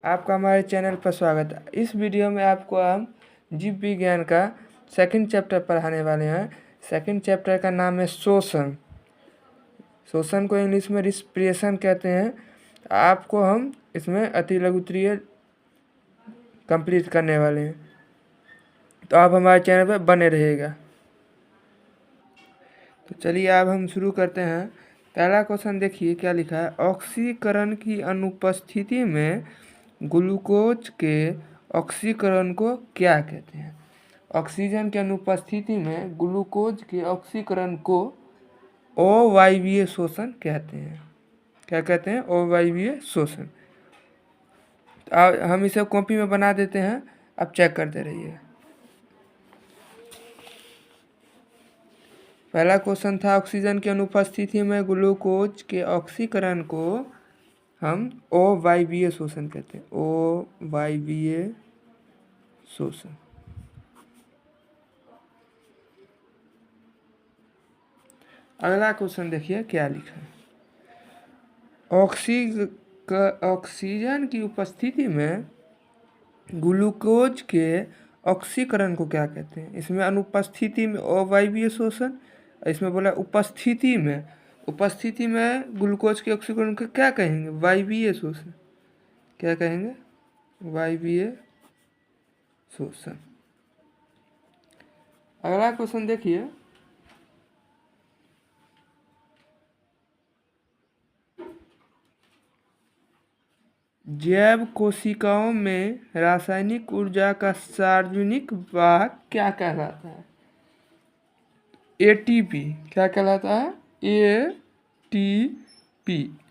आपका हमारे चैनल पर स्वागत है। इस वीडियो में आपको हम जीव विज्ञान का सेकंड चैप्टर पढ़ाने वाले हैं। सेकंड चैप्टर का नाम है शोषण। शोषण को इंग्लिश में रिस्पिरेशन कहते हैं। आपको हम इसमें अति लघुत्तरीय कंप्लीट करने वाले हैं, तो आप हमारे चैनल पर बने रहिएगा। तो चलिए अब हम शुरू करते हैं। पहला क्वेश्चन देखिए क्या लिखा है। ऑक्सीकरण की अनुपस्थिति में ग्लूकोज के ऑक्सीकरण को क्या कहते हैं? ऑक्सीजन की अनुपस्थिति में ग्लूकोज के ऑक्सीकरण को अवायवीय शोषण कहते हैं। क्या कहते हैं? अवायवीय शोषण। हम इसे कॉपी में बना देते हैं, अब चेक करते रहिए। पहला क्वेश्चन था ऑक्सीजन की अनुपस्थिति में ग्लूकोज के ऑक्सीकरण को हम अवायवीय शोषण कहते हैं। अवायवीय शोषण। अगला क्वेश्चन देखिए क्या लिखा है। ऑक्सीजन की उपस्थिति में ग्लूकोज के ऑक्सीकरण को क्या कहते हैं? इसमें अनुपस्थिति में अवायवीय शोषण, इसमें बोला उपस्थिति में। उपस्थिति में ग्लूकोज के ऑक्सीकरण को क्या कहेंगे? वायवीय शोषण। क्या कहेंगे? वायवीय शोषण। अगला क्वेश्चन देखिए। जैव कोशिकाओं में रासायनिक ऊर्जा का सार्वजनिक वाहक क्या कहलाता है? एटीपी। क्या कहलाता है? एटीपी।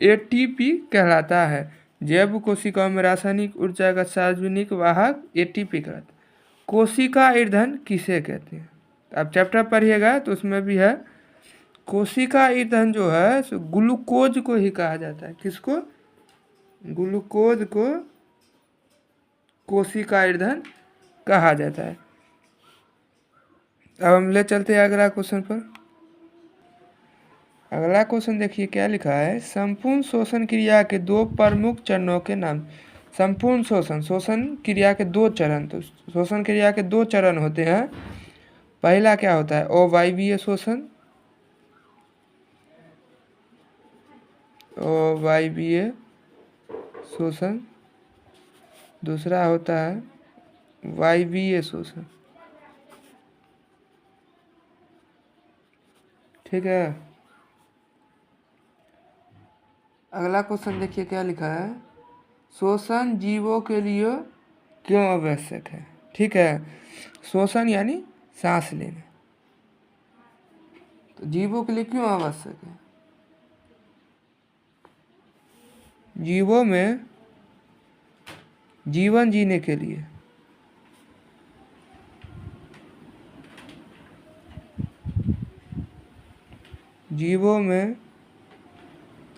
एटीपी कहलाता है। जैव कोशिकाओं में रासायनिक ऊर्जा का सार्वजनिक वाहक एटीपी कहलाता है। कोशिका ईंधन किसे कहते हैं? आप चैप्टर पढ़िएगा तो उसमें भी है। कोशिका ईंधन जो है सो ग्लूकोज को ही कहा जाता है। किसको? ग्लूकोज को कोशिका ईंधन कहा जाता है। अब हम ले चलते हैं अगला क्वेश्चन पर। अगला क्वेश्चन देखिए क्या लिखा है। संपूर्ण शोषण क्रिया के दो प्रमुख चरणों के नाम। संपूर्ण शोषण क्रिया के दो चरण। तो शोषण क्रिया के दो चरण होते हैं। पहला क्या होता है? अवायवीय शोषण। अवायवीय शोषण। दूसरा होता है वायवीय शोषण। ठीक है। अगला क्वेश्चन देखिए क्या लिखा है। शोषण जीवों के लिए क्यों आवश्यक है? ठीक है। शोषण यानी सांस लेना, तो जीवों के लिए क्यों आवश्यक है? जीवों में जीवन जीने के लिए। जीवों में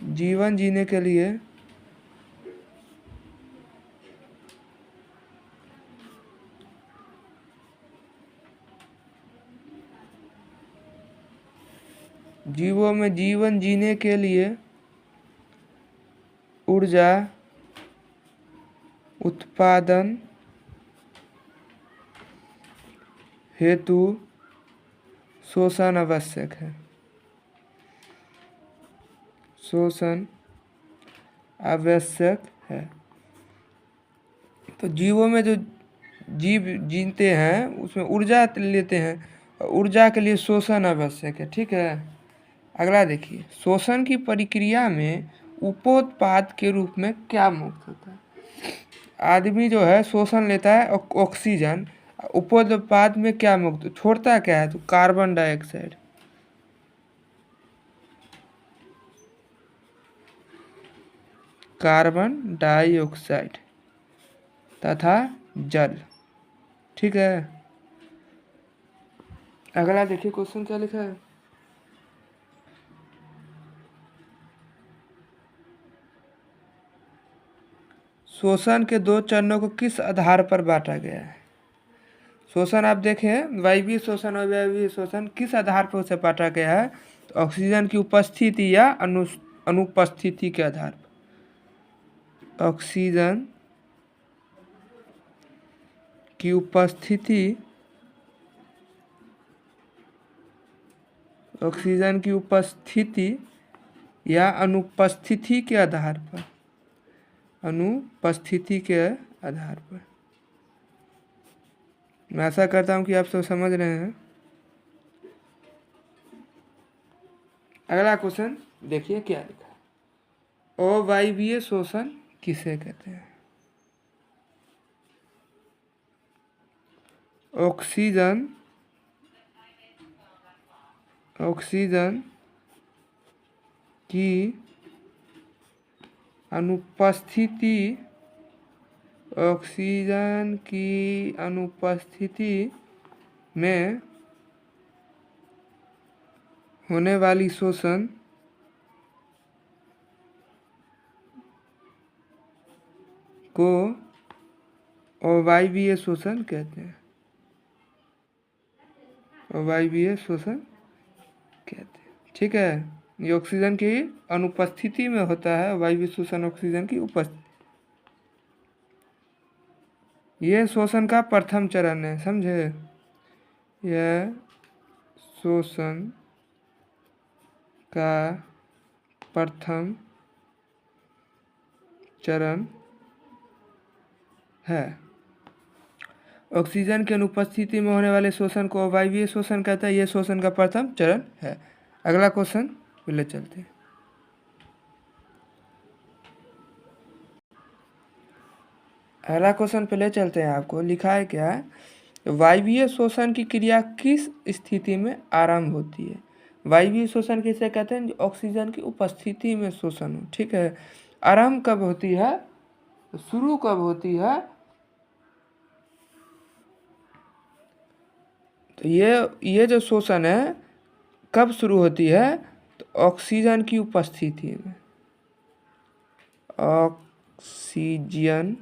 जीवन जीने के लिए जीवों में जीवन जीने के लिए ऊर्जा उत्पादन हेतु शोषण आवश्यक है। शोषण आवश्यक है। तो जीवों में जो जीव जीते हैं उसमें ऊर्जा लेते हैं, और ऊर्जा के लिए शोषण आवश्यक है। ठीक है। अगला देखिए। शोषण की प्रक्रिया में उपोत्पाद के रूप में क्या मुक्त होता है? आदमी जो है शोषण लेता है ऑक्सीजन, उपोत्पाद में क्या मुक्त छोड़ता क्या है? तो कार्बन डाइऑक्साइड। कार्बन डाइऑक्साइड तथा जल। ठीक है। अगला देखिए क्वेश्चन क्या लिखा है। शोषण के दो चरणों को किस आधार पर बांटा गया है? शोषण आप देखें, वायवीय शोषण और अवायवीय शोषण किस आधार पर उसे बांटा गया है? तो ऑक्सीजन की उपस्थिति या अनुपस्थिति के आधार पर। ऑक्सीजन की उपस्थिति ऑक्सीजन की उपस्थिति या अनुपस्थिति के आधार पर, अनुपस्थिति के आधार पर, मैं आशा करता हूँ कि आप सब समझ रहे हैं। अगला क्वेश्चन देखिए क्या लिखा है। अवायवीय शोषण किसे कहते हैं? ऑक्सीजन की अनुपस्थिति, ऑक्सीजन की अनुपस्थिति में होने वाली शोषण को अवायवीय शोषण कहते हैं। अवायवीय शोषण कहते हैं, ठीक है। ये ऑक्सीजन की अनुपस्थिति में होता है, अवायवीय शोषण ऑक्सीजन की उपस्थिति। यह शोषण का प्रथम चरण है, समझे। यह शोषण का प्रथम चरण है। ऑक्सीजन की अनुपस्थिति में होने वाले शोषण को अवायवीय शोषण कहता है। यह शोषण का प्रथम चरण है। अगला क्वेश्चन ले चलते हैं। अगला क्वेश्चन पे ले चलते हैं। आपको लिखा है क्या है, वायवीय शोषण की क्रिया किस स्थिति में आरंभ होती है? वायवीय शोषण किसे कहते हैं? ऑक्सीजन की उपस्थिति में शोषण हो, ठीक है। आरंभ कब होती है, शुरू कब होती है? तो ये जो शोषण है कब शुरू होती है? तो ऑक्सीजन की उपस्थिति में, ऑक्सीजन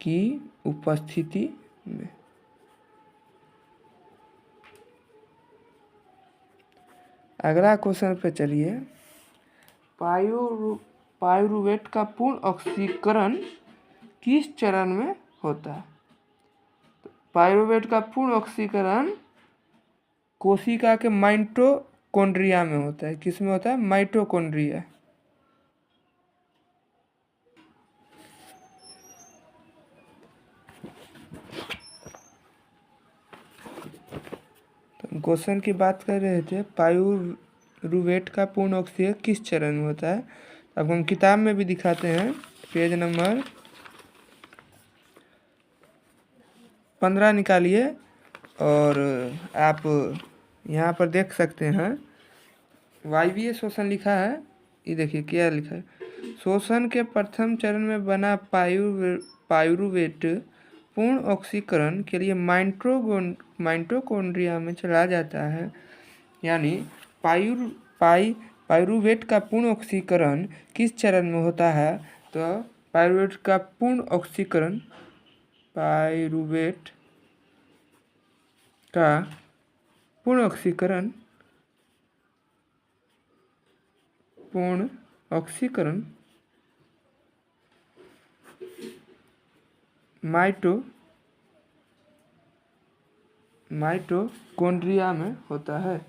की उपस्थिति में। अगला क्वेश्चन पे चलिए। पाइरूवेट का पूर्ण ऑक्सीकरण किस चरण में होता है? तो पाइरूवेट का पूर्ण ऑक्सीकरण कोशिका के माइटोकॉन्ड्रिया में होता है। किस में होता है? माइटोकॉन्ड्रिया। तो क्वेश्चन की बात कर रहे थे, पाइरूवेट का पूर्ण ऑक्सीकरण किस चरण में होता है। अब हम किताब में भी दिखाते हैं, पेज नंबर 15 निकालिए और आप यहाँ पर देख सकते हैं वायवीय शोषण लिखा है। ये देखिए क्या लिखा है, शोषण के प्रथम चरण में बना पाइरूवेट पूर्ण ऑक्सीकरण के लिए माइटोकॉन्ड्रिया में चला जाता है। यानी पाइरूवेट का पूर्ण ऑक्सीकरण किस चरण में होता है? तो पाइरूवेट का पूर्ण ऑक्सीकरण, पाइरूवेट का पूर्ण ऑक्सीकरण माइटोकॉन्ड्रिया में होता है।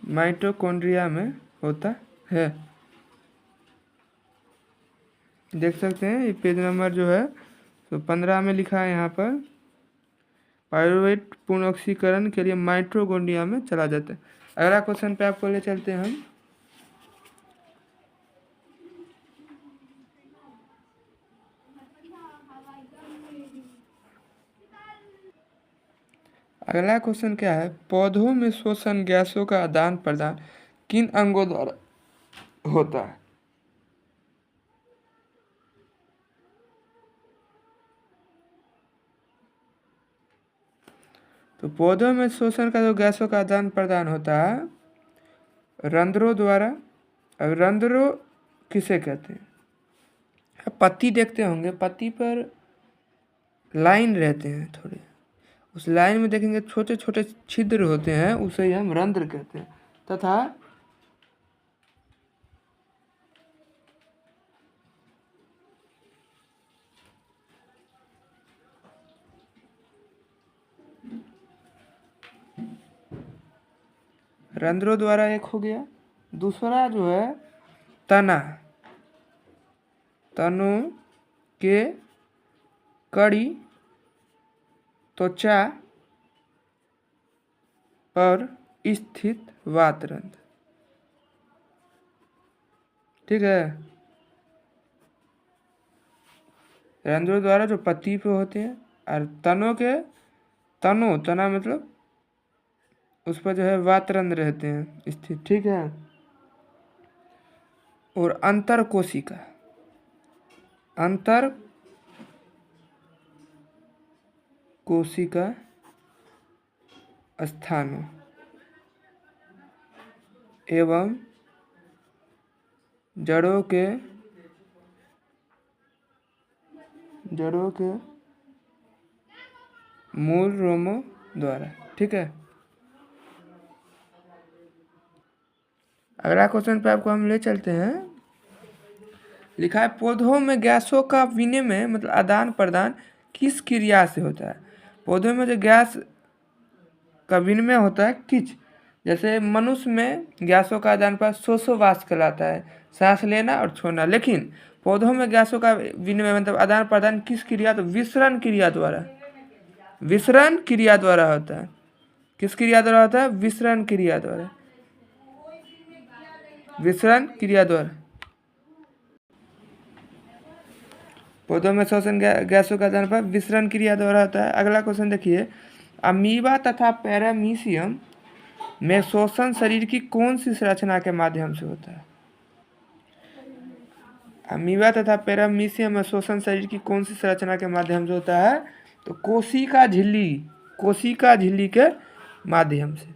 माइटोकॉन्ड्रिया में होता है। देख सकते हैं ये पेज नंबर जो है तो 15 में लिखा है यहाँ पर, पाइरूवेट पूर्ण ऑक्सीकरण के लिए माइटोकॉन्ड्रिया में चला जाता है। अगला क्वेश्चन पे आपको ले चलते हैं हम। अगला क्वेश्चन क्या है, पौधों में श्वसन गैसों का आदान प्रदान किन अंगों द्वारा होता है? तो पौधों में श्वसन का जो गैसों का आदान प्रदान होता है रंध्रों द्वारा। अब रंध्रों किसे कहते हैं? पत्ती देखते होंगे, पत्ती पर लाइन रहते हैं थोड़े, उस लाइन में देखेंगे छोटे छोटे छिद्र होते हैं, उसे ही हम रंध्र कहते हैं। तथा रंध्रों द्वारा एक हो गया। दूसरा जो है तना, तनों के कड़ी त्वचा पर स्थित वातरंध्र। ठीक है, रंध्रों द्वारा जो पत्ती पे होते हैं, और तना मतलब उस पर जो है वातरंध्र रहते हैं स्थित। ठीक है, और अंतर कोशिका स्थानों एवं जड़ों के मूल रोमों द्वारा। ठीक है, अगला क्वेश्चन पे आपको हम ले चलते हैं। लिखा है पौधों में गैसों का विनिमय मतलब आदान प्रदान किस क्रिया से होता है। पौधों में जो गैस का विनिमय होता है किस, जैसे मनुष्य में गैसों का आदान प्रदान श्वासोच्छ्वास कहलाता है, सांस लेना और छोड़ना। लेकिन पौधों में गैसों का विनिमय मतलब आदान प्रदान किस क्रिया, तो विसरण क्रिया द्वारा होता है। किस क्रिया द्वारा होता है? विसरण क्रिया द्वारा। पौधों में श्वसन गैसों का आदान प्रदान विसरण क्रिया द्वारा होता है। अगला क्वेश्चन देखिए, अमीबा तथा पैरामीशियम में श्वसन शरीर की कौन सी संरचना के माध्यम से होता है? अमीबा तथा पैरामीशियम में श्वसन शरीर की कौन सी संरचना के माध्यम से होता है? तो कोशिका झिल्ली के माध्यम से।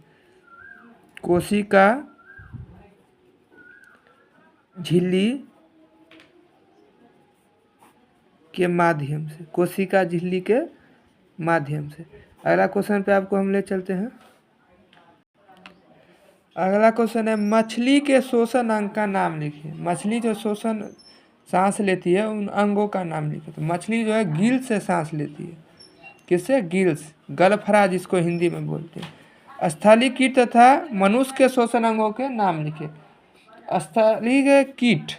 कोशिका झिल्ली के माध्यम से। अगला क्वेश्चन पे आपको हम ले चलते हैं। अगला क्वेश्चन है मछली के श्वसन अंग का नाम लिखिए। मछली जो श्वसन सांस लेती है उन अंगों का नाम लिखिए। तो मछली जो है गिल से सांस लेती है। किससे? गिल्स, गलफरा जिसको हिंदी में बोलते हैं। स्थलीय कीट तथा मनुष्य के श्वसन अंगों के नाम लिखिए। स्थलीय कीट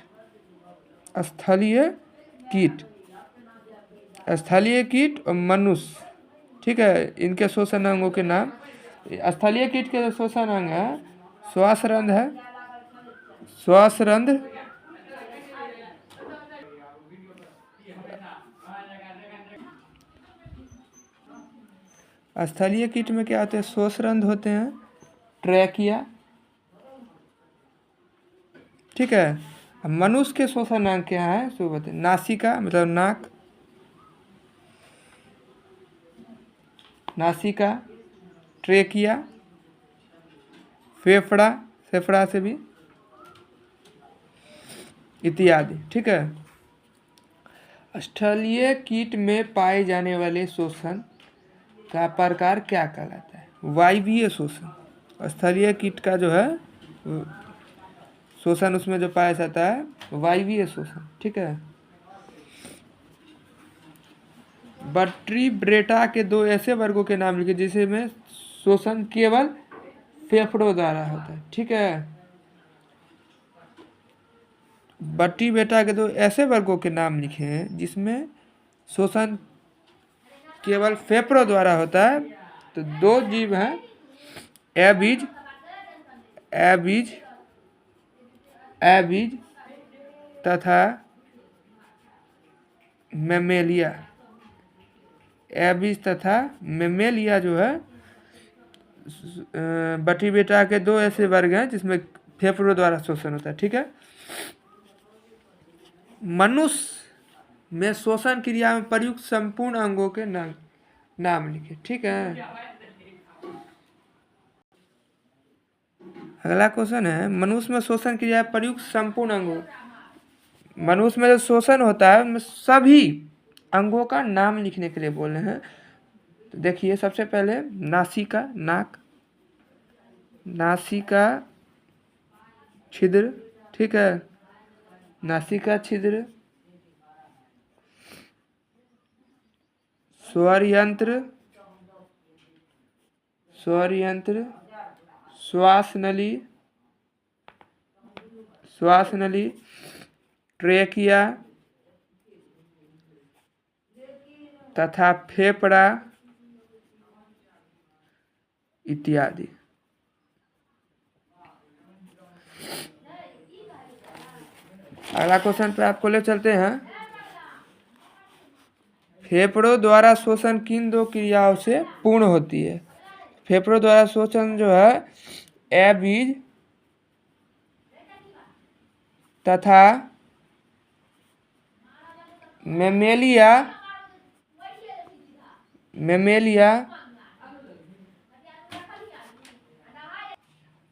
और मनुष्य, ठीक है, इनके श्वसन अंगों के नाम। स्थलीय कीट के जो श्वसन अंग है श्वासरंध्र है, स्थलीय कीट में क्या होते हैं? श्वासरंध्र होते हैं, ट्रैकिया। ठीक है, मनुष्य के श्वसन अंग क्या है सो बताए? नासिका मतलब नासिका, ट्रेकिया, फेफड़ा से भी इत्यादि। ठीक है, स्थलीय कीट में पाए जाने वाले श्वसन का प्रकार क्या कहलाता है? वायवीय श्वसन। स्थलीय कीट का जो है श्वसन उसमें जो पाया जाता है वायवीय श्वसन। ठीक है, वर्टिब्रेटा के दो ऐसे वर्गों के नाम लिखे जिसमें श्वसन केवल फेफड़ों द्वारा होता है। ठीक है, वर्टिब्रेटा के दो ऐसे वर्गों के नाम लिखे हैं जिसमें श्वसन केवल फेफड़ों द्वारा होता है। तो दो जीव हैं, एबीज तथा मेमेलिया। एबीज तथा मेमेलिया जो है वर्टिब्रेटा के दो ऐसे वर्ग हैं जिसमें फेफड़ों द्वारा श्वसन होता है। ठीक है, मनुष्य में श्वसन क्रिया में प्रयुक्त संपूर्ण अंगों के नाम लिखे। ठीक है, अगला क्वेश्चन है मनुष्य में श्वसन क्रिया में प्रयुक्त संपूर्ण अंगों। मनुष्य में जो श्वसन होता है उनमें सभी अंगों का नाम लिखने के लिए बोल रहे हैं। तो देखिए, सबसे पहले नासिका छिद्र। ठीक है, नासिका छिद्र, स्वर यंत्र, श्वास नली, ट्रेकिया तथा फेफड़ा इत्यादि। अगला क्वेश्चन पे आपको ले चलते हैं। फेफड़ों द्वारा शोषण किन दो क्रियाओं से पूर्ण होती है? फेफड़ों द्वारा शोषण जो है एबीज तथा मेमेलिया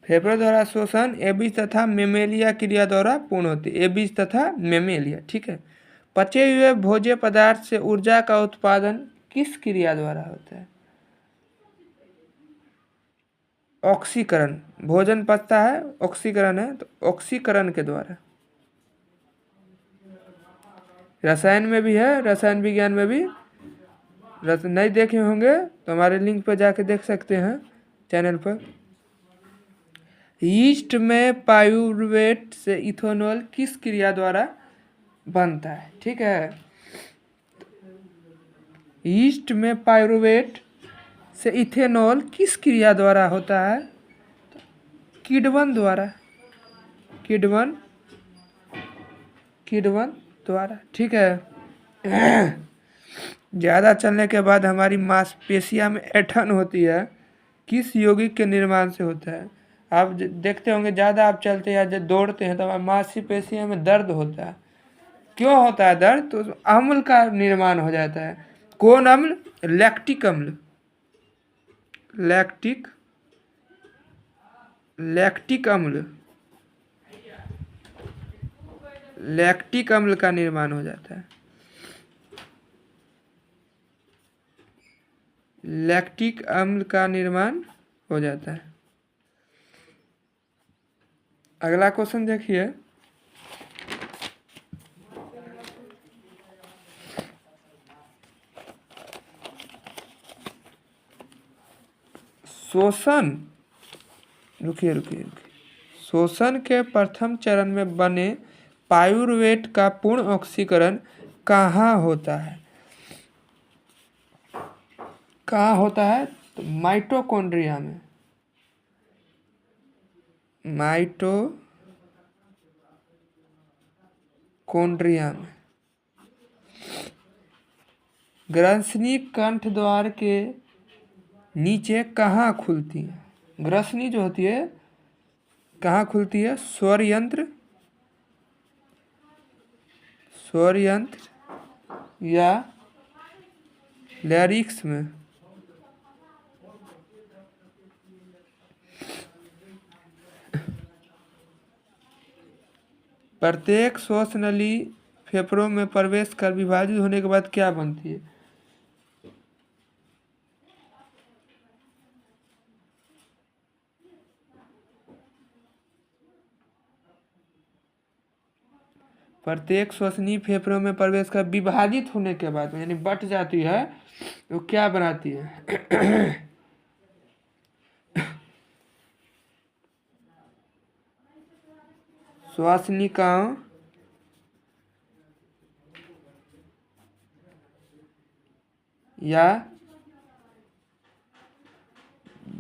फेफड़ों द्वारा शोषण एबीज तथा मेमेलिया क्रिया द्वारा पूर्ण होती है। एबीज तथा मेमेलिया, ठीक है। पचे हुए भोज्य पदार्थ से ऊर्जा का उत्पादन किस क्रिया द्वारा होता है? ऑक्सीकरण। भोजन पचता है, ऑक्सीकरण है, तो ऑक्सीकरण के द्वारा। रसायन में भी है, रसायन विज्ञान में भी। नहीं देखे होंगे तो हमारे लिंक पर जाके देख सकते हैं चैनल पर। यीस्ट में पाइरूवेट से इथेनॉल किस क्रिया द्वारा बनता है? ठीक है, यीस्ट में पाइरूवेट से इथेनॉल किस क्रिया द्वारा होता है? किण्वन द्वारा। किण्वन द्वारा, ठीक है। ज़्यादा चलने के बाद हमारी मांसपेशियां में ऐंठन होती है, किस यौगिक के निर्माण से होता है? आप देखते होंगे ज़्यादा आप चलते हैं या दौड़ते हैं तो हमारी मांसपेशियों में दर्द होता है। क्यों होता है दर्द? तो अम्ल का निर्माण हो जाता है। कौन अम्ल? लैक्टिक अम्ल। लैक्टिक अम्ल का निर्माण हो जाता है। लैक्टिक अम्ल का निर्माण हो जाता है। अगला क्वेश्चन देखिए। शोषण के प्रथम चरण में बने पाइरूवेट का पूर्ण ऑक्सीकरण कहाँ होता है? तो माइटोकॉन्ड्रिया में। ग्रसनी कंठ द्वार के नीचे कहाँ खुलती है? ग्रसनी जो होती है कहाँ खुलती है? स्वर यंत्र या लैरिक्स में। प्रत्येक श्वास नली फेफड़ों में प्रवेश कर विभाजित होने के बाद क्या बनती है? प्रत्येक श्वसनी फेफड़ों में प्रवेश कर विभाजित होने के बाद यानी बट जाती है तो क्या बनाती है? श्वासनिकाओं या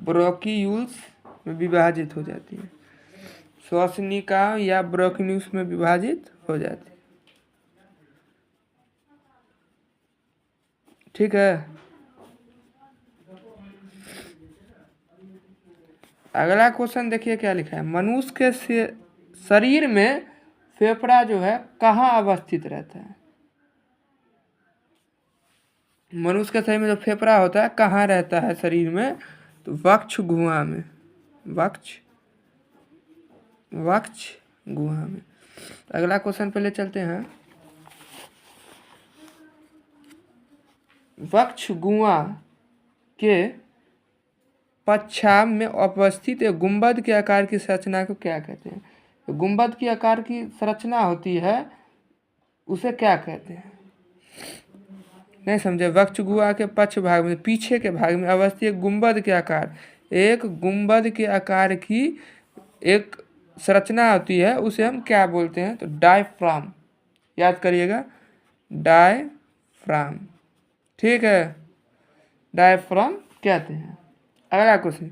ब्रोंकियूल्स में विभाजित हो जाती है। श्वासनिकाओं या ब्रोंकियूल्स में विभाजित हो जाती है, ठीक है। अगला क्वेश्चन देखिए क्या लिखा है। मनुष्य के शरीर में फेफड़ा जो है कहाँ अवस्थित रहता है? मनुष्य के शरीर में जो फेफड़ा होता है कहाँ रहता है शरीर में? तो वक्ष गुहा में। अगला क्वेश्चन पे ले चलते हैं। वक्ष गुहा के पश्चाम में उपस्थित एक गुंबद के आकार की संरचना को क्या कहते हैं? तो गुंबद की आकार की संरचना होती है उसे क्या कहते हैं? नहीं समझे? वक्ष गुहा के पक्ष भाग में पीछे के भाग में अवस्थित गुंबद के आकार एक गुंबद के आकार की एक संरचना होती है, उसे हम क्या बोलते हैं? तो डायफ्राम। याद करिएगा, डायफ्राम। ठीक है, डायफ्राम कहते हैं। अगला क्वेश्चन,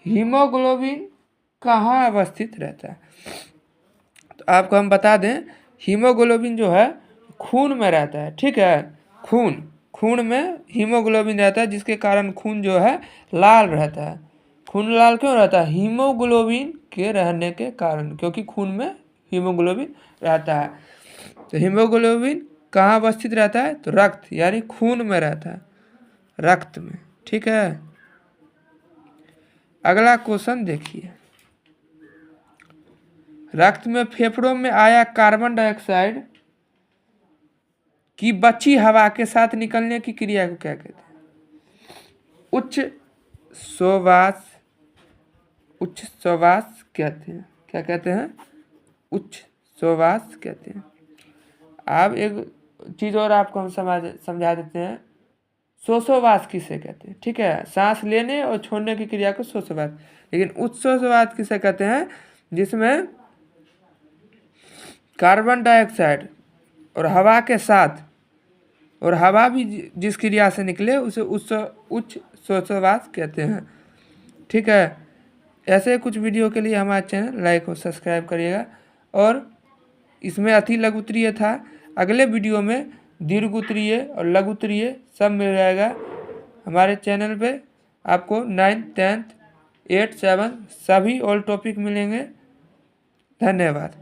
हीमोग्लोबिन कहाँ अवस्थित रहता है? तो आपको हम बता दें, हीमोग्लोबिन जो है खून में रहता है। ठीक है, खून में हीमोग्लोबिन रहता है, जिसके कारण खून जो है लाल रहता है। खून लाल क्यों रहता है? हीमोग्लोबिन के रहने के कारण, क्योंकि खून में हीमोग्लोबिन रहता है। तो हीमोग्लोबिन कहाँ अवस्थित रहता है? तो रक्त यानी खून में रहता है, रक्त में। ठीक है, अगला क्वेश्चन देखिए, रक्त में फेफड़ों में आया कार्बन डाइऑक्साइड की बची हवा के साथ निकलने की क्रिया को क्या कहते हैं? उच्च श्वास कहते हैं। क्या कहते हैं? उच्च श्वास कहते हैं। अब एक चीज और आपको हम समझा देते हैं, श्वासोच्छ्वास किसे कहते हैं? ठीक है, सांस लेने और छोड़ने की क्रिया को श्वासोच्छ्वास। लेकिन उच्च श्वास किसे कहते हैं? जिसमें कार्बन डाइऑक्साइड और हवा के साथ, और हवा भी जिस क्रिया से निकले उसे उच्च श्वासोच्छ्वास कहते हैं। ठीक है, ऐसे कुछ वीडियो के लिए हमारे चैनल लाइक और सब्सक्राइब करिएगा। और इसमें अति लघुत्तरीय था, अगले वीडियो में दीर्घोत्तरीय और लघुत्तरीय सब मिल जाएगा हमारे चैनल पे। आपको 9th 10th 8th 7th सभी ऑल टॉपिक मिलेंगे। धन्यवाद।